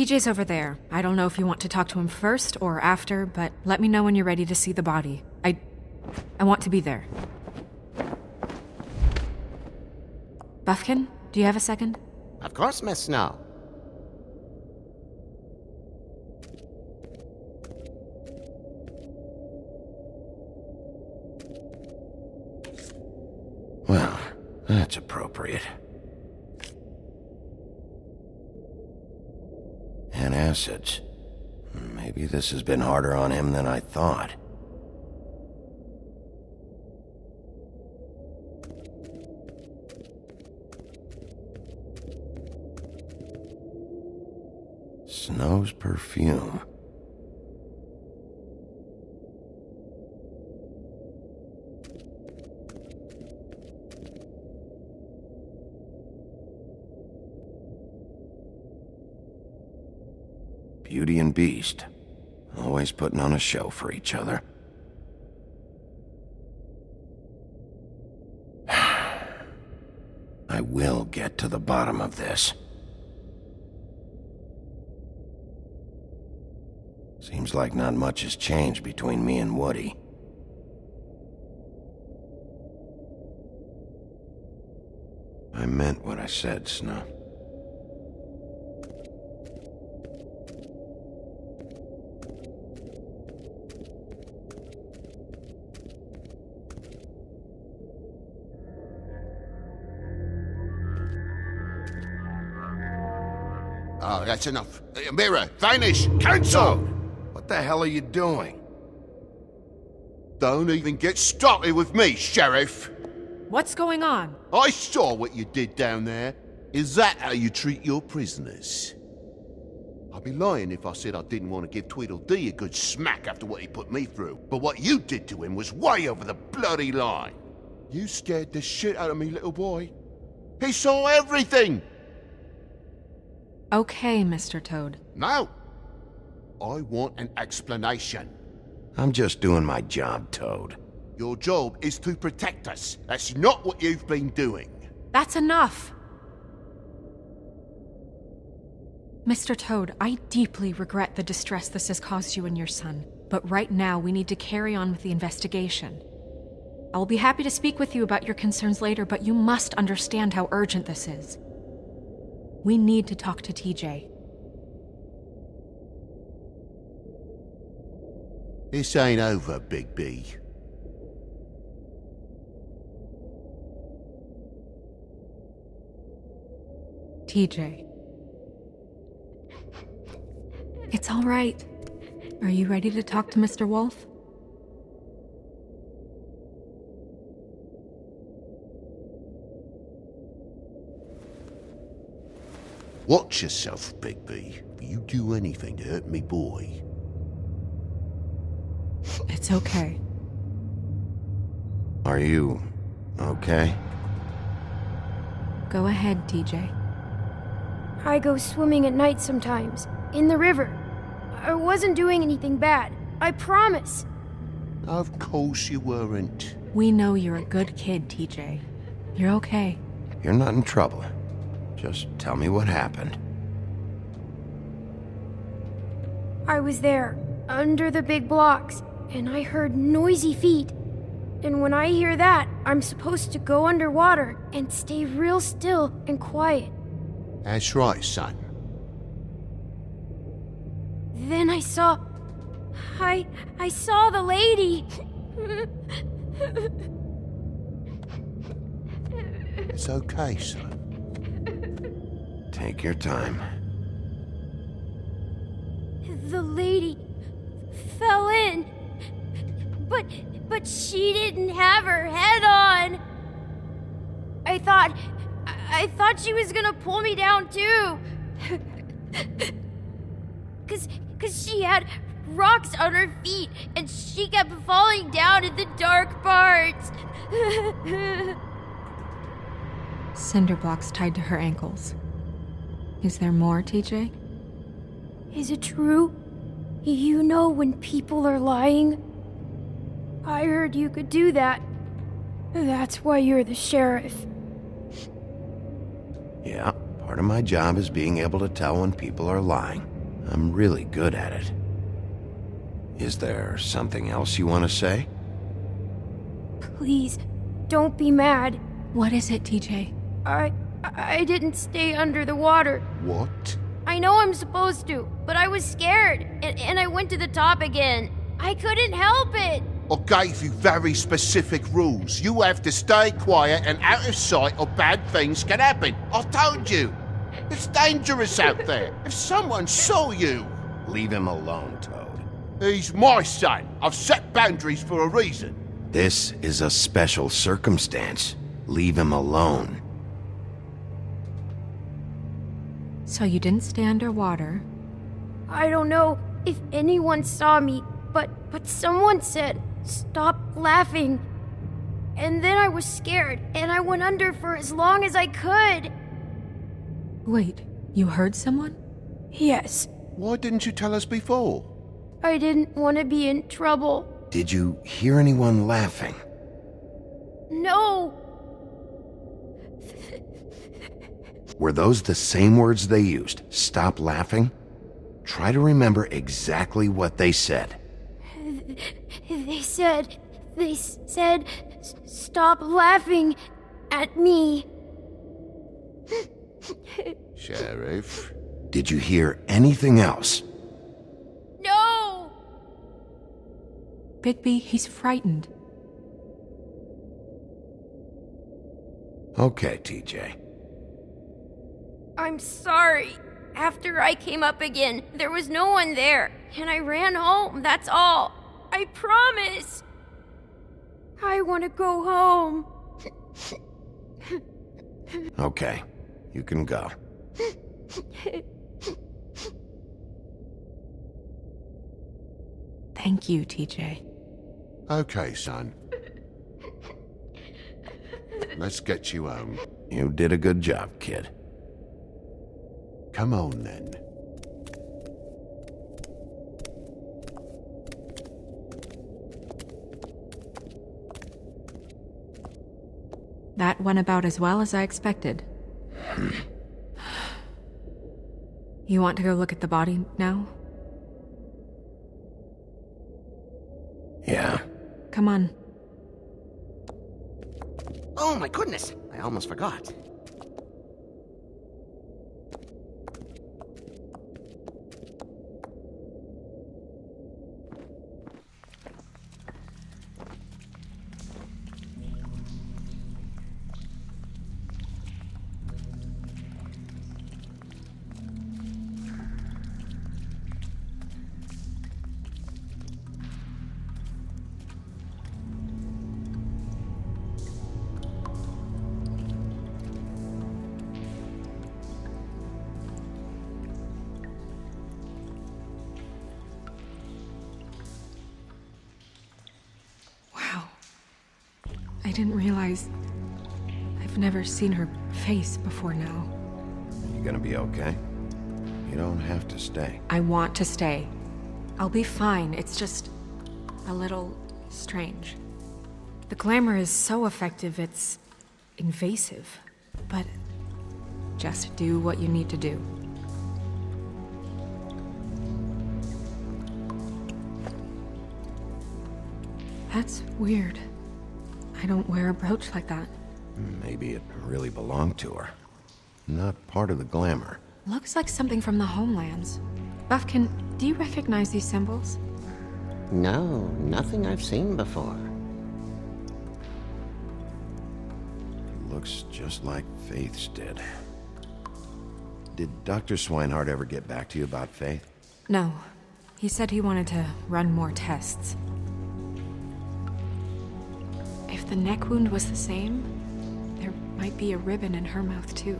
TJ's over there. I don't know if you want to talk to him first or after, but let me know when you're ready to see the body. I want to be there. Buffkin, do you have a second? Of course, Miss Snow. Well, that's appropriate. And acids. Maybe this has been harder on him than I thought. Snow's perfume. Beauty and Beast. Always putting on a show for each other. I will get to the bottom of this. Seems like not much has changed between me and Woody. I meant what I said, Snow. Oh, that's enough. Mirror, vanish, cancel! What the hell are you doing? Don't even get started with me, Sheriff. What's going on? I saw what you did down there. Is that how you treat your prisoners? I'd be lying if I said I didn't want to give Tweedledee a good smack after what he put me through. But what you did to him was way over the bloody line. You scared the shit out of me, little boy. He saw everything! Okay, Mr. Toad. No. I want an explanation. I'm just doing my job, Toad. Your job is to protect us. That's not what you've been doing. That's enough! Mr. Toad, I deeply regret the distress this has caused you and your son, but right now we need to carry on with the investigation. I will be happy to speak with you about your concerns later, but you must understand how urgent this is. We need to talk to TJ. This ain't over, Big B. TJ. It's all right. Are you ready to talk to Mr. Wolf? Watch yourself, Big B. If you do anything to hurt me, boy. It's okay. Are you okay? Go ahead, TJ. I go swimming at night sometimes, in the river. I wasn't doing anything bad, I promise. Of course you weren't. We know you're a good kid, TJ. You're okay. You're not in trouble. Just tell me what happened. I was there, under the big blocks, and I heard noisy feet. And when I hear that, I'm supposed to go underwater and stay real still and quiet. That's right, son. Then I saw the lady. It's okay, son. Take your time. The lady fell in. But she didn't have her head on. I thought she was gonna pull me down too. Cause she had rocks on her feet and she kept falling down in the dark parts. Cinder blocks tied to her ankles. Is there more, TJ? Is it true? You know when people are lying? I heard you could do that. That's why you're the sheriff. Yeah, part of my job is being able to tell when people are lying. I'm really good at it. Is there something else you want to say? Please, don't be mad. What is it, TJ? I didn't stay under the water. What? I know I'm supposed to, but I was scared, and I went to the top again. I couldn't help it. I gave you very specific rules. You have to stay quiet and out of sight or bad things can happen. I told you. It's dangerous out there. If someone saw you... Leave him alone, Toad. He's my son. I've set boundaries for a reason. This is a special circumstance. Leave him alone. So you didn't stay underwater? I don't know if anyone saw me, but someone said, "Stop laughing." And then I was scared, and I went under for as long as I could. Wait, you heard someone? Yes, Why didn't you tell us before? I didn't want to be in trouble. Did you hear anyone laughing? No, Were those the same words they used? Stop laughing? Try to remember exactly what they said. they said, "Stop laughing at me." Sheriff? Did you hear anything else? No! Bigby, he's frightened. Okay, TJ. I'm sorry. After I came up again, there was no one there, and I ran home, that's all. I promise. I want to go home. Okay, you can go. Thank you, TJ. Okay, son. Let's get you home. You did a good job, kid. Come on, then. That went about as well as I expected. You want to go look at the body now? Yeah. Come on. Oh my goodness, I almost forgot. I didn't realize... I've never seen her face before now. You gonna be okay? You don't have to stay. I want to stay. I'll be fine, it's just... a little... strange. The glamour is so effective, it's... invasive. But... just do what you need to do. That's weird. I don't wear a brooch like that. Maybe it really belonged to her. Not part of the glamour. Looks like something from the homelands. Buffkin, do you recognize these symbols? No, nothing I've seen before. It looks just like Faith's did. Did Dr. Swinehart ever get back to you about Faith? No. He said he wanted to run more tests. If the neck wound was the same, there might be a ribbon in her mouth too.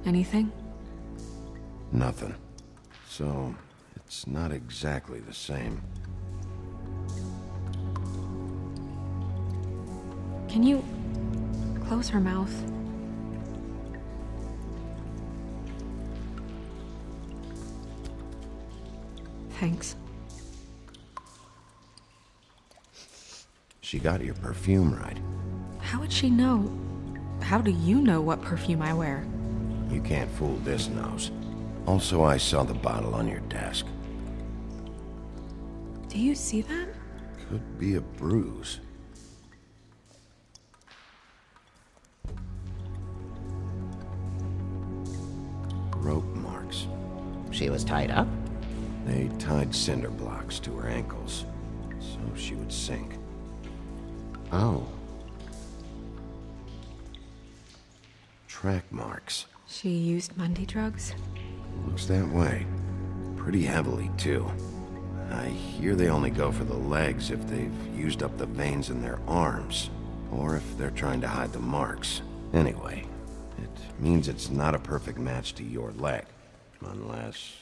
Anything? Nothing. So, it's not exactly the same. Can you close her mouth? Thanks. She got your perfume right. How would she know? How do you know what perfume I wear? You can't fool this nose. Also, I saw the bottle on your desk. Do you see that? Could be a bruise. Rope marks. She was tied up? They tied cinder blocks to her ankles, so she would sink. Oh. Track marks. She used Mundy drugs? Looks that way. Pretty heavily, too. I hear they only go for the legs if they've used up the veins in their arms, or if they're trying to hide the marks. Anyway, it means it's not a perfect match to your leg. Unless...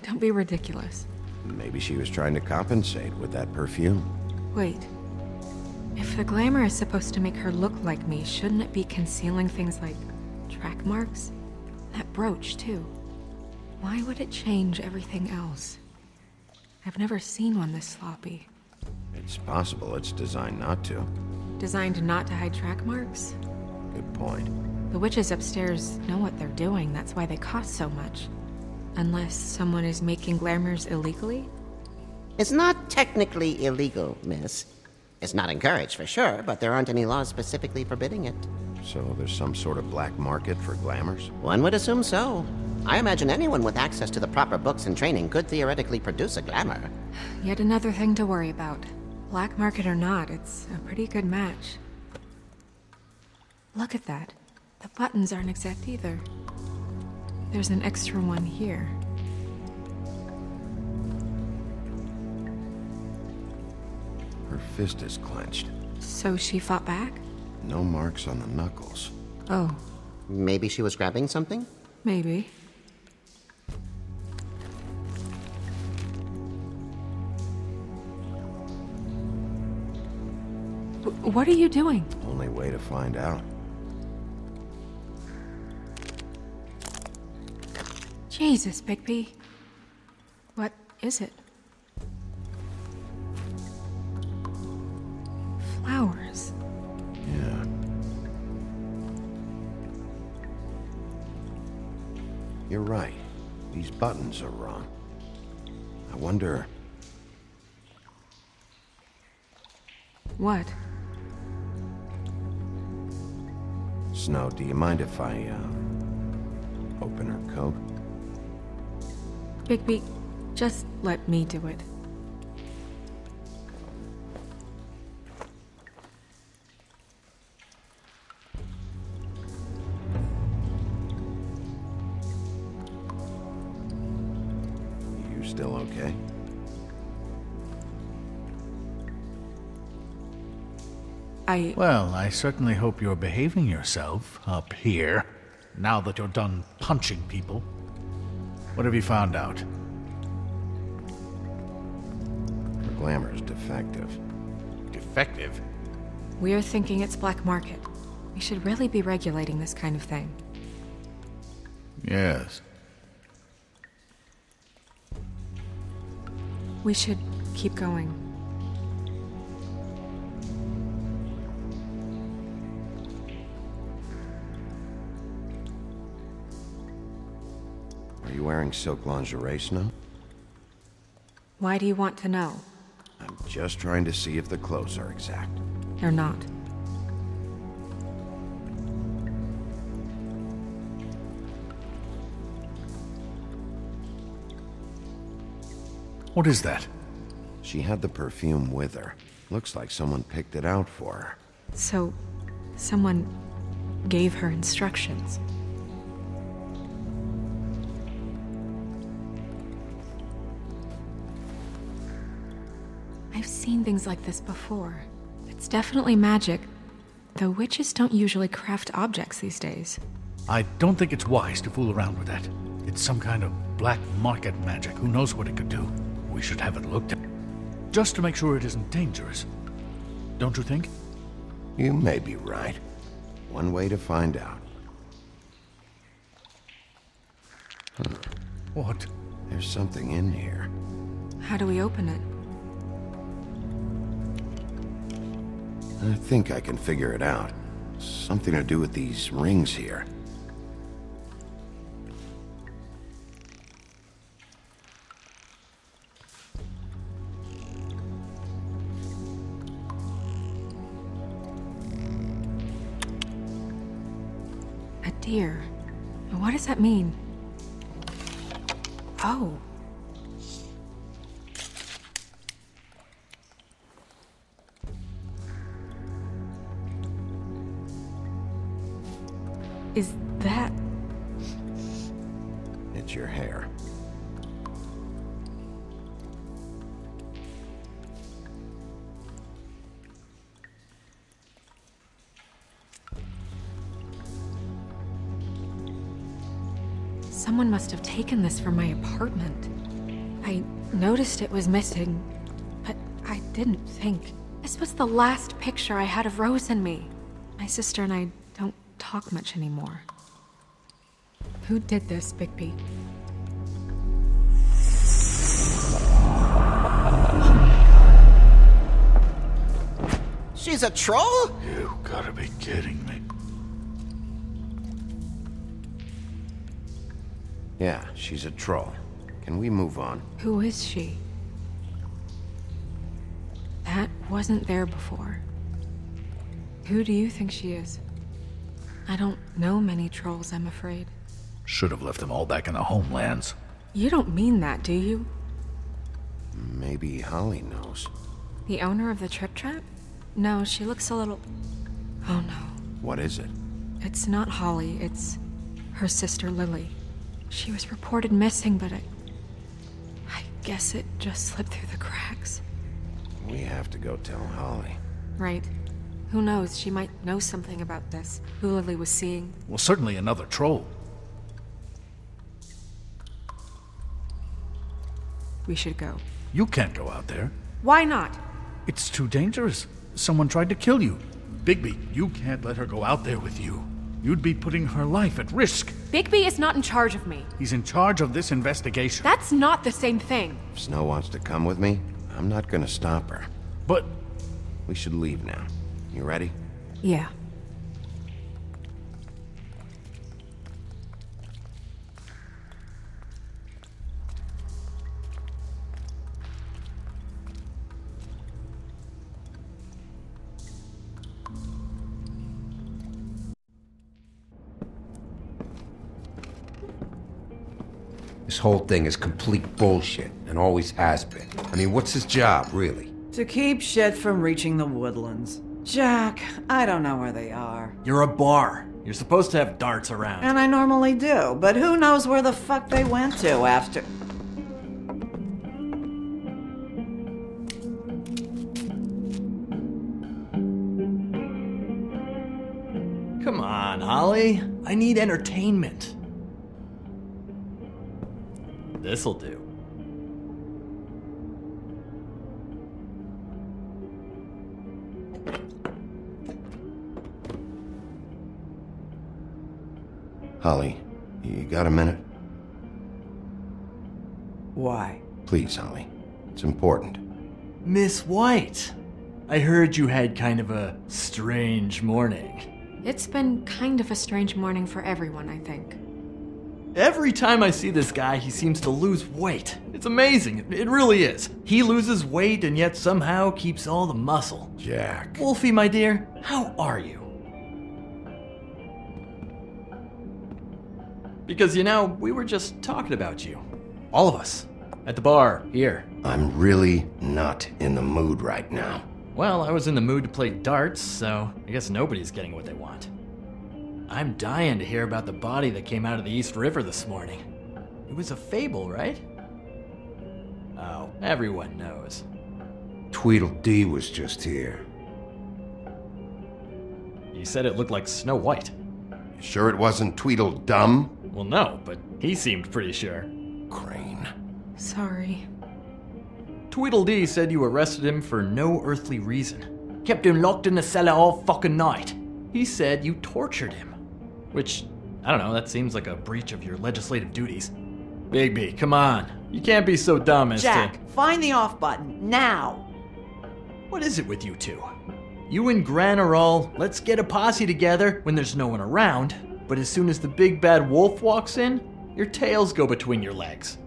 Don't be ridiculous. maybe she was trying to compensate with that perfume. Wait. If the glamour is supposed to make her look like me, shouldn't it be concealing things like track marks? That brooch, too. Why would it change everything else? I've never seen one this sloppy. It's possible it's designed not to. Designed not to hide track marks? Good point. The witches upstairs know what they're doing, that's why they cost so much. Unless someone is making glamours illegally? It's not technically illegal, miss. It's not encouraged for sure, but there aren't any laws specifically forbidding it. So there's some sort of black market for glamours? One would assume so. I imagine anyone with access to the proper books and training could theoretically produce a glamour. Yet another thing to worry about. Black market or not, it's a pretty good match. Look at that. The buttons aren't exact either. There's an extra one here. Her fist is clenched. So she fought back? No marks on the knuckles. Oh, Maybe she was grabbing something? maybe. What are you doing? Only way to find out. Jesus, Bigby. What is it? Flowers. Yeah. You're right. These buttons are wrong. I wonder... What? Snow, do you mind if I, open her coat? Bigby, just let me do it. You still okay? Well, I certainly hope you're behaving yourself up here, now that you're done punching people. What have you found out? Her glamour's defective. Defective? We're thinking it's black market. We should really be regulating this kind of thing. Yes. We should keep going. Are you wearing silk lingerie, Snow? Why do you want to know? I'm just trying to see if the clothes are exact. They're not. What is that? She had the perfume with her. Looks like someone picked it out for her. So, someone gave her instructions. I've seen things like this before. It's definitely magic, though witches don't usually craft objects these days. I don't think it's wise to fool around with that. It's some kind of black market magic. Who knows what it could do? We should have it looked at, just to make sure it isn't dangerous. Don't you think? You may be right. One way to find out. What? There's something in here. How do we open it? I think I can figure it out. Something to do with these rings here. here. What does that mean? Oh. Is that... It's your hair. Someone must have taken this from my apartment. I noticed it was missing, but I didn't think. This was the last picture I had of Rose and me. My sister and I don't talk much anymore. Who did this, Bigby? She's a troll? You gotta be kidding me. Yeah, she's a troll. Can we move on? Who is she? That wasn't there before. Who do you think she is? I don't know many trolls, I'm afraid. Should have left them all back in the homelands. You don't mean that, do you? Maybe Holly knows. The owner of the Trip Trap? No, she looks a little... Oh no. What is it? It's not Holly, it's her sister Lily. She was reported missing, but I guess it just slipped through the cracks. We have to go tell Holly. Right. Who knows, she might know something about this. Who Lily was seeing. Well, certainly another troll. We should go. You can't go out there. Why not? It's too dangerous. Someone tried to kill you. Bigby, you can't let her go out there with you. You'd be putting her life at risk. Bigby is not in charge of me. He's in charge of this investigation. That's not the same thing. If Snow wants to come with me, I'm not gonna stop her. But... We should leave now. You ready? Yeah. This whole thing is complete bullshit, and always has been. I mean, what's his job, really? To keep shit from reaching the woodlands. Jack, I don't know where they are. You're a bar. You're supposed to have darts around. And I normally do, but who knows where the fuck they went to after... Come on, Holly. I need entertainment. This'll do. Holly, you got a minute? Why? Please, Holly. It's important. Miss White, I heard you had kind of a strange morning. It's been kind of a strange morning for everyone, I think. Every time I see this guy, he seems to lose weight. It's amazing. It really is. He loses weight and yet somehow keeps all the muscle. Jack. Wolfie, my dear, how are you? Because, you know, we were just talking about you. All of us. At the bar, here. I'm really not in the mood right now. Well, I was in the mood to play darts, so I guess nobody's getting what they want. I'm dying to hear about the body that came out of the East River this morning. It was a fable, right? Oh, everyone knows. Tweedledee was just here. You said it looked like Snow White. You sure it wasn't Tweedledum? Well, no, but he seemed pretty sure. Crane. Sorry. Tweedledee said you arrested him for no earthly reason. Kept him locked in the cellar all fucking night. He said you tortured him. Which, I don't know, that seems like a breach of your legislative duties. Bigby, come on. You can't be so dumb as Jack, to... find the off button, now! What is it with you two? You and Gran are all, let's get a posse together when there's no one around, but as soon as the big bad wolf walks in, your tails go between your legs.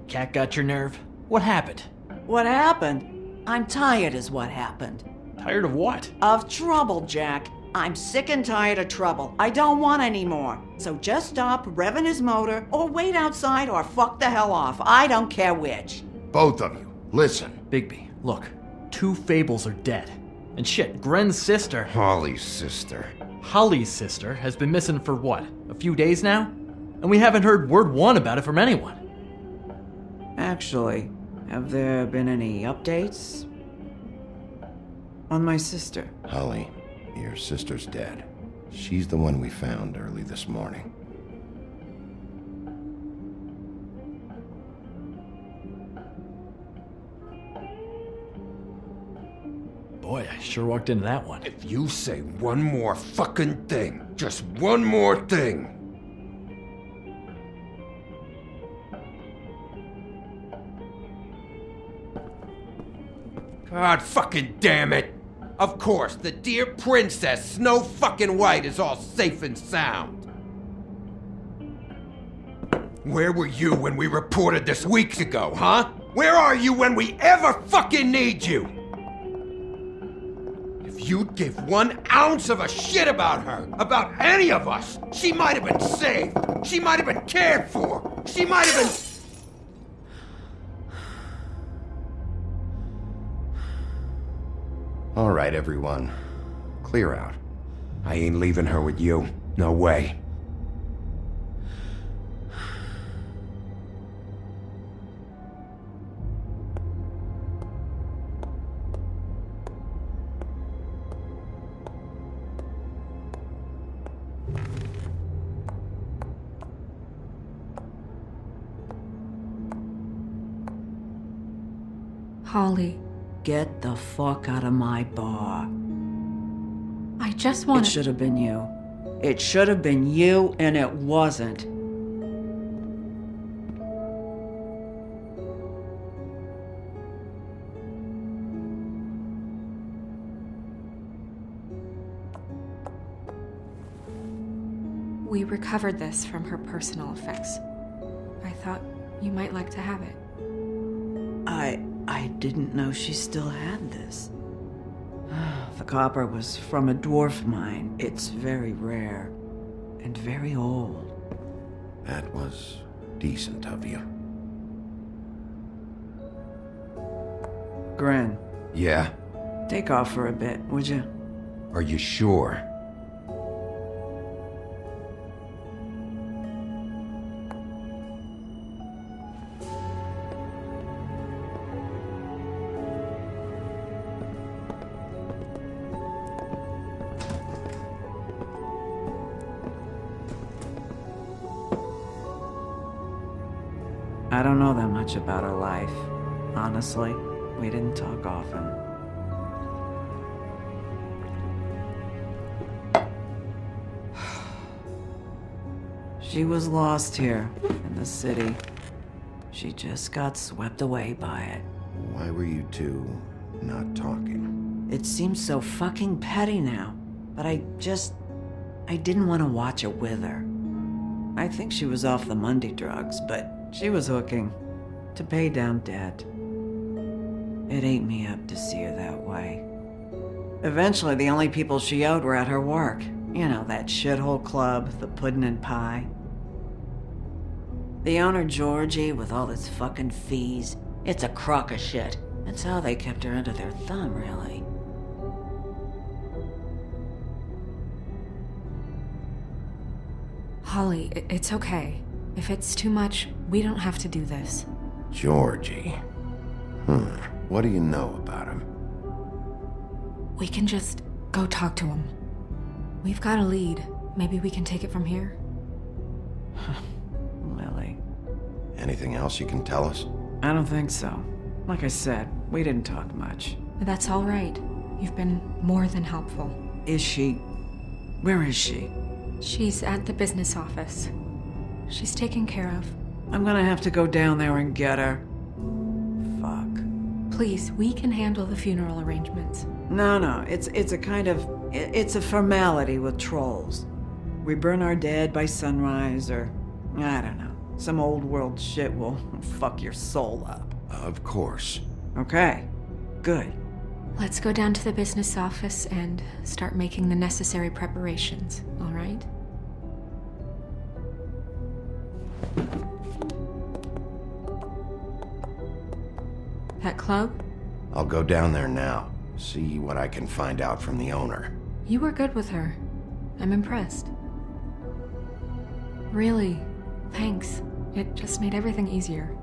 Cat got your nerve? What happened? What happened? I'm tired is what happened. Tired of what? Of trouble, Jack. I'm sick and tired of trouble. I don't want any more. So just stop revving his motor, or wait outside, or fuck the hell off. I don't care which. Both of you, listen. Bigby, look. 2 Fables are dead. And shit, Gren's sister... Holly's sister. Holly's sister has been missing for what? A few days now? And we haven't heard word one about it from anyone. Actually, have there been any updates on my sister? Holly, your sister's dead. She's the one we found early this morning. Boy, I sure walked into that one. If you say one more fucking thing, just one more thing. God fucking damn it! Of course, the dear Princess Snow fucking White is all safe and sound. Where were you when we reported this weeks ago, huh? Where are you when we ever fucking need you? If you'd give 1 ounce of a shit about her, about any of us, she might have been saved. She might have been cared for. She might have been... All right, everyone. Clear out. I ain't leaving her with you. No way. Holly, Get the fuck out of my bar. I just It want should have been you. It should have been you, and it wasn't. We recovered this from her personal effects. I thought you might like to have it. I didn't know she still had this. The copper was from a dwarf mine. It's very rare and very old. That was decent of you. Gren, Yeah? take off for a bit, would you? Are you sure? I don't know that much about her life. Honestly, we didn't talk often. She was lost here in the city. She just got swept away by it. Why were you two not talking? It seems so fucking petty now, but I didn't want to watch it with her. I think she was off the Monday drugs, but she was hooking to pay down debt. It ate me up to see her that way. Eventually, the only people she owed were at her work. You know, that shithole club, the Puddin' and Pie. The owner, Georgie, with all his fucking fees, it's a crock of shit. That's how they kept her under their thumb, really. Holly, it's okay. If it's too much, we don't have to do this. Georgie. What do you know about him? We can just go talk to him. We've got a lead. Maybe we can take it from here. Lily. Anything else you can tell us? I don't think so. Like I said, we didn't talk much. That's all right. You've been more than helpful. Is she... Where is she? She's at the business office. She's taken care of. I'm gonna have to go down there and get her. Fuck. Please, we can handle the funeral arrangements. No, it's a kind of... It's a formality with trolls. We burn our dead by sunrise, or... I don't know. Some old world shit will fuck your soul up. Of course. Okay. Good. Let's go down to the business office and start making the necessary preparations, all right? That club? I'll go down there now, see what I can find out from the owner. You were good with her. I'm impressed. Really, thanks. It just made everything easier.